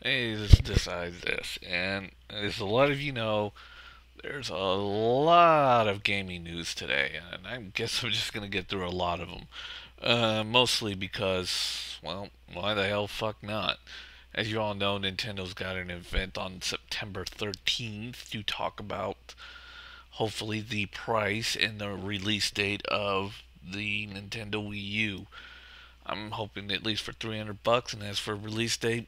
is decides this, and as a lot of you know, there's a lot of gaming news today, and I guess I'm just gonna get through a lot of them. Mostly because, well, why the hell fuck not? As you all know, Nintendo's got an event on September 13th to talk about hopefully the price and the release date of the Nintendo Wii U. I'm hoping at least for $300, and as for release date,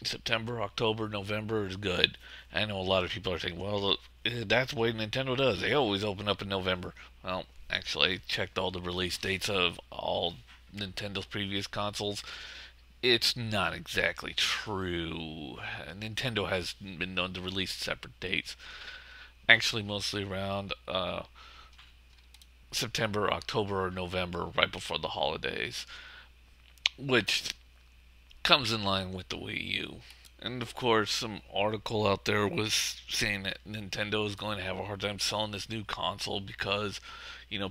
September, October, November is good. I know a lot of people are saying, well, that's the way Nintendo does. They always open up in November. Well, actually, I checked all the release dates of all Nintendo's previous consoles. It's not exactly true. Nintendo has been known to release separate dates. Actually, mostly around September, October, or November, right before the holidays, which comes in line with the Wii U. And of course, some article out there was saying that Nintendo is going to have a hard time selling this new console because,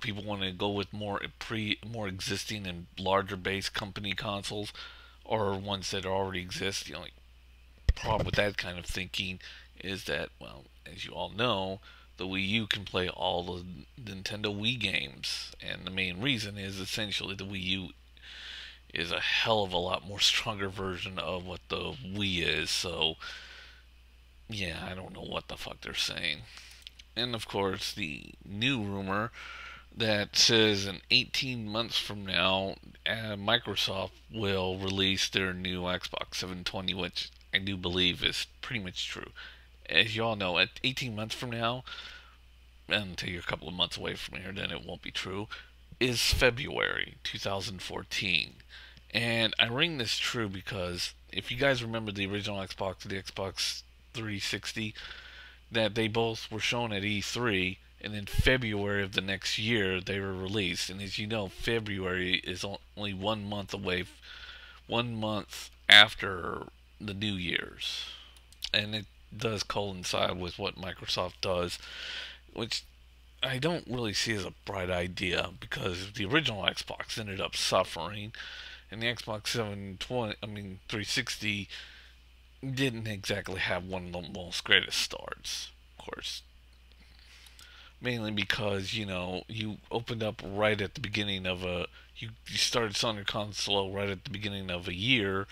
people want to go with more existing and larger base company consoles or ones that already exist. The only problem with that kind of thinking is that, well, as you all know, the Wii U can play all the Nintendo Wii games, and the main reason is essentially the Wii U is a hell of a lot more stronger version of what the Wii is. So, yeah, I don't know what the fuck they're saying. And of course, the new rumor that says in 18 months from now, Microsoft will release their new Xbox 720, which I do believe is pretty much true. As you all know, at 18 months from now, until you're a couple of months away from here, then it won't be true, is February 2014. And I ring this true because if you guys remember the original Xbox, the Xbox 360, that they both were shown at E3, and in February of the next year they were released. And as you know, February is only 1 month away, 1 month after the New Year's, and it does coincide with what Microsoft does, which I don't really see as a bright idea because the original Xbox ended up suffering, and the Xbox 720, 360, didn't exactly have one of the most greatest starts. Of course, mainly because you opened up right at the beginning of you started selling your console right at the beginning of a year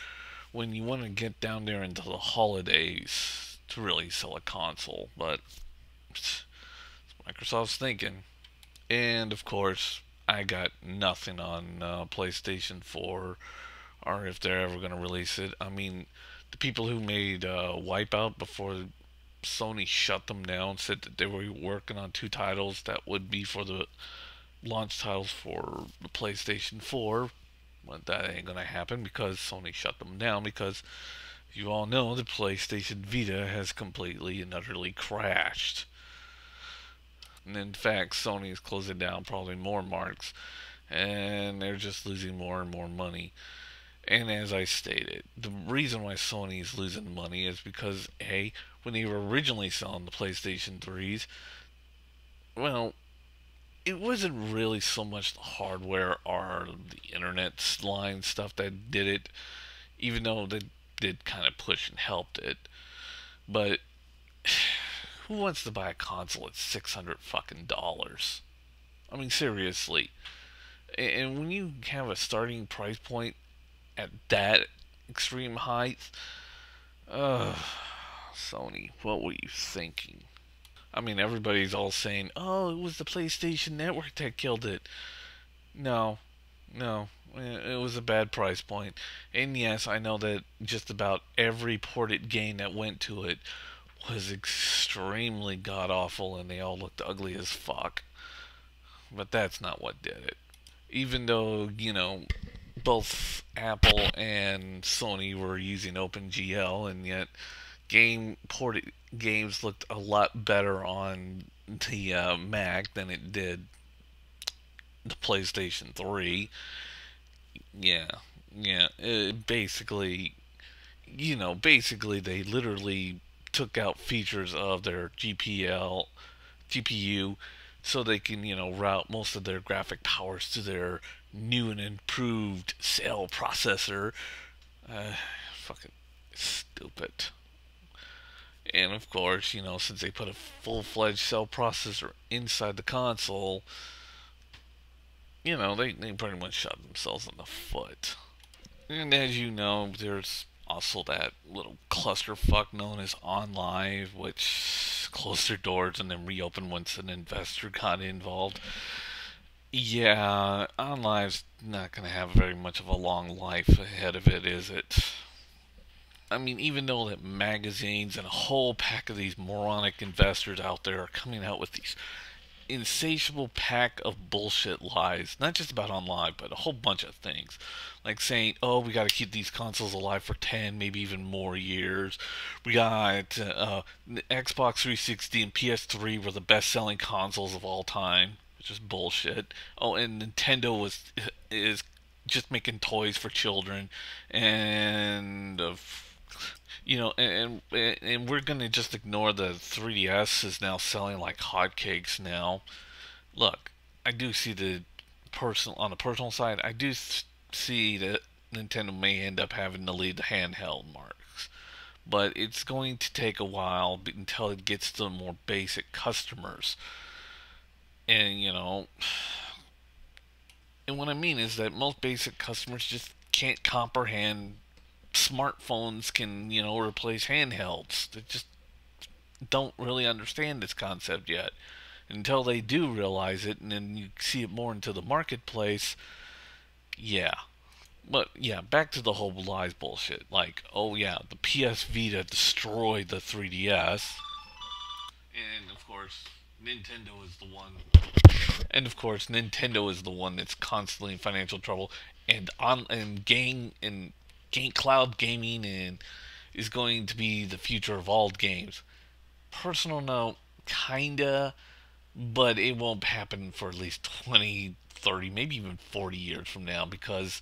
when you want to get down there into the holidays to really sell a console, but Microsoft's thinking. And of course, I got nothing on PlayStation 4 or if they're ever going to release it. I mean, the people who made Wipeout before Sony shut them down said that they were working on two titles that would be for the launch titles for the PlayStation 4. But that ain't going to happen because Sony shut them down because you all know the PlayStation Vita has completely and utterly crashed. And in fact, Sony is closing down probably more marks, and they're just losing more and more money. And as I stated, the reason why Sony is losing money is because, hey, when they were originally selling the PlayStation 3s, well, it wasn't really so much the hardware or the internet line stuff that did it, even though they did kind of push and helped it. But who wants to buy a console at $600 fucking? I mean, seriously. And when you have a starting price point at that extreme height, ugh, Sony, what were you thinking? I mean, everybody's all saying, "Oh, it was the PlayStation Network that killed it." No, no, it was a bad price point. And yes, I know that just about every ported game that went to it was extremely god awful, and they all looked ugly as fuck. But that's not what did it. Even though both Apple and Sony were using OpenGL, and yet game ported games looked a lot better on the Mac than it did the PlayStation 3. Yeah, yeah. Basically they literally took out features of their GPU so they can, route most of their graphic powers to their new and improved cell processor. Fucking. Stupid. And of course, since they put a full-fledged cell processor inside the console, they pretty much shot themselves in the foot. And as you know, there's also that little clusterfuck known as OnLive, which closed their doors and then reopened once an investor got involved. Yeah, OnLive's not going to have very much of a long life ahead of it, is it? I mean, even though that magazines and a whole pack of these moronic investors out there are coming out with these insatiable pack of bullshit lies, not just about online, but a whole bunch of things. Like saying, oh, we got to keep these consoles alive for 10, maybe even more years. We got Xbox 360 and PS3 were the best selling consoles of all time, which is bullshit. Oh, and Nintendo is just making toys for children, and and we're gonna just ignore the 3DS is now selling like hotcakes now. Look, I do see the personal on the personal side. I do see that Nintendo may end up having to lead the handheld marks, but it's going to take a while until it gets to more basic customers. And and what I mean is that most basic customers just can't comprehend smartphones can replace handhelds. They just don't really understand this concept yet. Until they do realize it, and then you see it more into the marketplace, yeah. But yeah, back to the whole lies bullshit. Like, oh yeah, the PS Vita destroyed the 3DS, and of course, Nintendo is the one. And of course, Nintendo is the one that's constantly in financial trouble, and game cloud gaming and is going to be the future of all games. Personal note, kinda, but it won't happen for at least 20, 30, maybe even 40 years from now because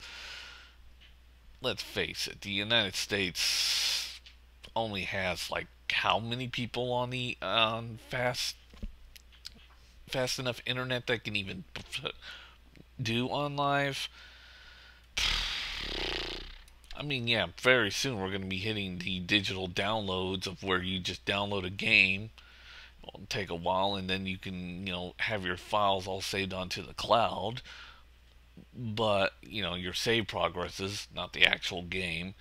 let's face it, the United States only has like how many people on the fast enough internet that can even do on live. I mean, yeah, very soon we're going to be hitting the digital downloads of where you just download a game. It'll take a while, and then you can, have your files all saved onto the cloud. But, your save progresses, not the actual game.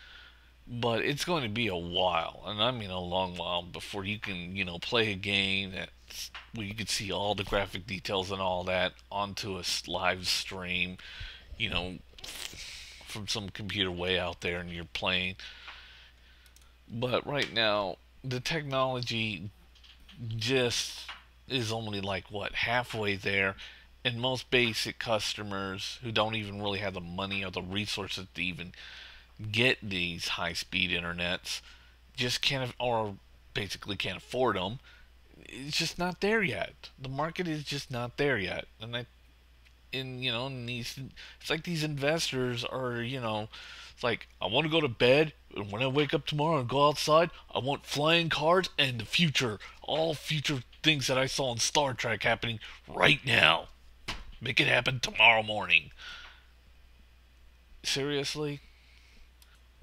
But it's going to be a while, and I mean a long while, before you can, play a game that's where you can see all the graphic details and all that onto a live stream, you know, from some computer way out there and you're playing. But right now, the technology just is only like what halfway there, and most basic customers who don't even really have the money or the resources to even get these high-speed internets just can't or basically can't afford them. It's just not there yet. The market is just not there yet, and and these it's like these investors are it's like I want to go to bed and when I wake up tomorrow and go outside I want flying cars and the future, all future things that I saw in Star Trek happening right now. Make it happen tomorrow morning. Seriously?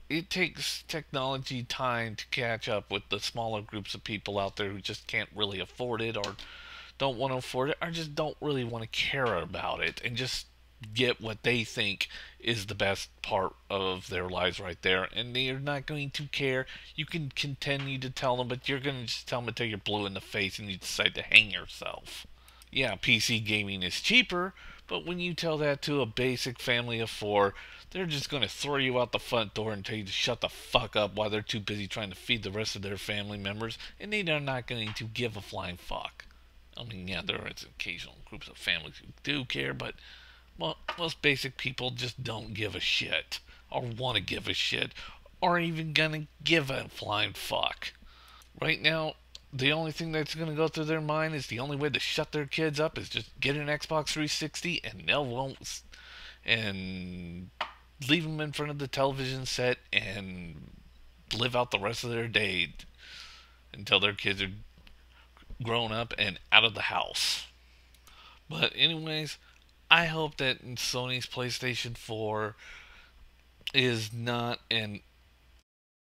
It takes technology time to catch up with the smaller groups of people out there who just can't really afford it or don't want to afford it or just don't really want to care about it and just get what they think is the best part of their lives right there, and they're not going to care. You can continue to tell them, but you're going to just tell them until you're blue in the face and you decide to hang yourself. Yeah, PC gaming is cheaper, but when you tell that to a basic family of four, they're just going to throw you out the front door and tell you to shut the fuck up while they're too busy trying to feed the rest of their family members, and they are not going to give a flying fuck. I mean, yeah, there are occasional groups of families who do care, but well, most basic people just don't give a shit, or want to give a shit, or even gonna give a flying fuck. Right now, the only thing that's gonna go through their mind is the only way to shut their kids up is just get an Xbox 360 and they'll won't and leave them in front of the television set and live out the rest of their day until their kids are grown up and out of the house. But anyways, I hope that Sony's PlayStation 4 is not an